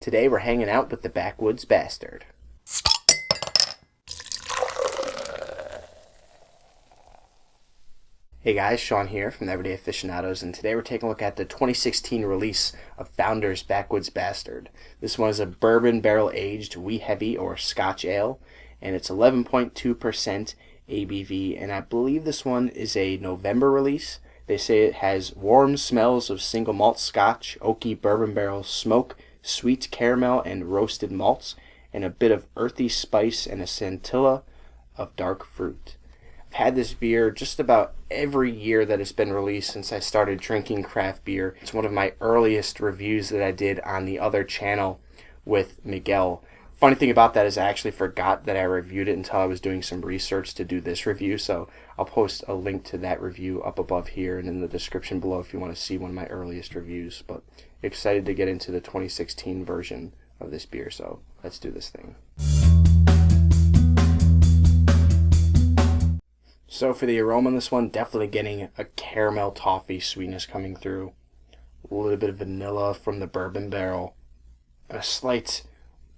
Today we're hanging out with the Backwoods Bastard. Hey guys, Shawn here from the Everyday Aficionados, and today we're taking a look at the 2016 release of Founder's Backwoods Bastard. This one is a bourbon barrel-aged wee heavy or Scotch ale, and it's 11.2% ABV, and I believe this one is a November release. They say it has warm smells of single malt Scotch, oaky bourbon barrel smoke, sweet caramel and roasted malts, and a bit of earthy spice and a scintilla of dark fruit. I've had this beer just about every year that it's been released since I started drinking craft beer. It's one of my earliest reviews that I did on the other channel with Miguel. Funny thing about that is I actually forgot that I reviewed it until I was doing some research to do this review, so I'll post a link to that review up above here and in the description below if you want to see one of my earliest reviews. But excited to get into the 2016 version of this beer, so let's do this thing. So for the aroma on this one, definitely getting a caramel toffee sweetness coming through. A little bit of vanilla from the bourbon barrel. A slight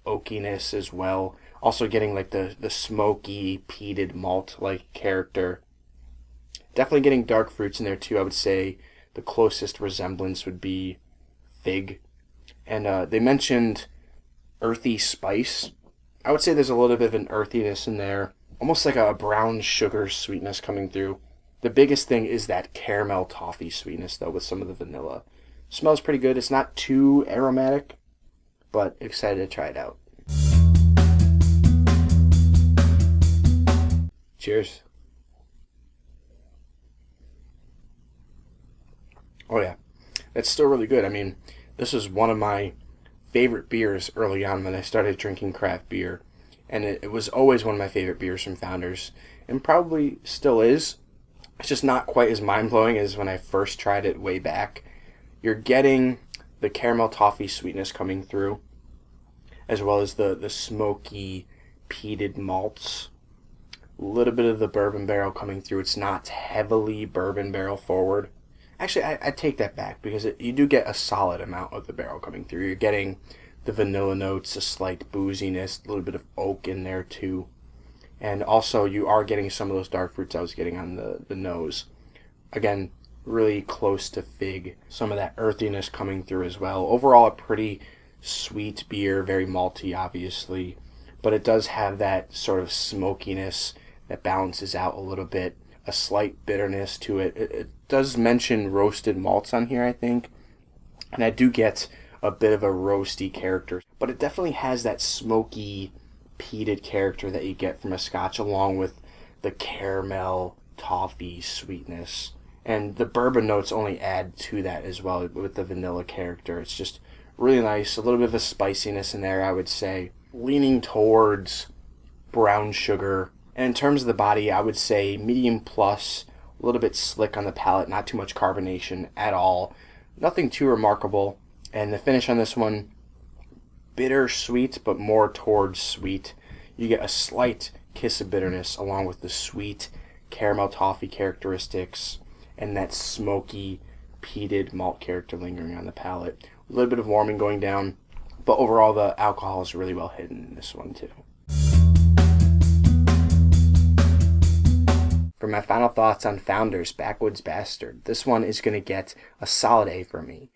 oakiness as well. Also getting like the smoky, peated malt-like character. Definitely getting dark fruits in there too. I would say the closest resemblance would be fig. And they mentioned earthy spice. I would say there's a little bit of an earthiness in there. Almost like a brown sugar sweetness coming through. The biggest thing is that caramel toffee sweetness though with some of the vanilla. Smells pretty good. It's not too aromatic, but excited to try it out. Cheers. Oh yeah, that's still really good. I mean, this is one of my favorite beers early on when I started drinking craft beer. And it was always one of my favorite beers from Founders, and probably still is. It's just not quite as mind-blowing as when I first tried it way back. You're getting the caramel toffee sweetness coming through, as well as the smoky, peated malts. A little bit of the bourbon barrel coming through. It's not heavily bourbon barrel forward. Actually, I take that back, because you do get a solid amount of the barrel coming through. You're getting the vanilla notes, a slight booziness, a little bit of oak in there too. And also you are getting some of those dark fruits I was getting on the nose. Again, really close to fig. Some of that earthiness coming through as well. Overall a pretty sweet beer, very malty obviously. But it does have that sort of smokiness that balances out a little bit. A slight bitterness to it. It does mention roasted malts on here, I think. And I do get a bit of a roasty character, but it definitely has that smoky, peated character that you get from a Scotch, along with the caramel toffee sweetness. And the bourbon notes only add to that as well with the vanilla character. It's just really nice. A little bit of a spiciness in there, I would say. Leaning towards brown sugar. And in terms of the body, I would say medium plus, a little bit slick on the palate, not too much carbonation at all. Nothing too remarkable. And the finish on this one, bitter sweet, but more towards sweet. You get a slight kiss of bitterness along with the sweet caramel toffee characteristics and that smoky, peated malt character lingering on the palate. A little bit of warming going down, but overall the alcohol is really well hidden in this one too. For my final thoughts on Founder's Backwoods Bastard, this one is going to get a solid A for me.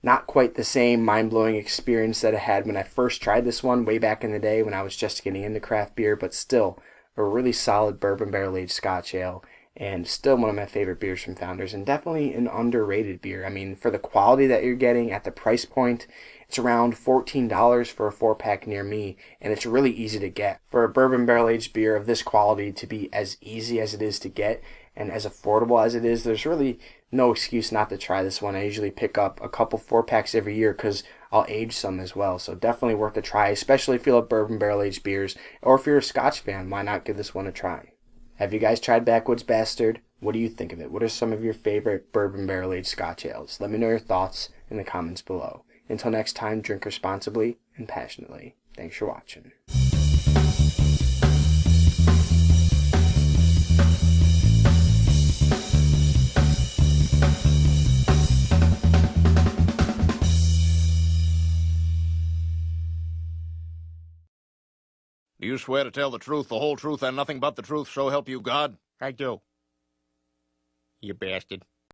Not quite the same mind-blowing experience that I had when I first tried this one way back in the day when I was just getting into craft beer, but still a really solid bourbon barrel-aged Scotch ale, and still one of my favorite beers from Founders, and definitely an underrated beer. I mean, for the quality that you're getting at the price point, it's around $14 for a 4-pack near me, and it's really easy to get. For a bourbon barrel-aged beer of this quality to be as easy as it is to get, and as affordable as it is, there's really no excuse not to try this one. I usually pick up a couple 4-packs every year because I'll age some as well. So definitely worth a try, especially if you love bourbon barrel-aged beers. Or if you're a Scotch fan, why not give this one a try? Have you guys tried Backwoods Bastard? What do you think of it? What are some of your favorite bourbon barrel-aged Scotch ales? Let me know your thoughts in the comments below. Until next time, drink responsibly and passionately. Thanks for watching. Do you swear to tell the truth, the whole truth, and nothing but the truth, so help you God? I do. You bastard.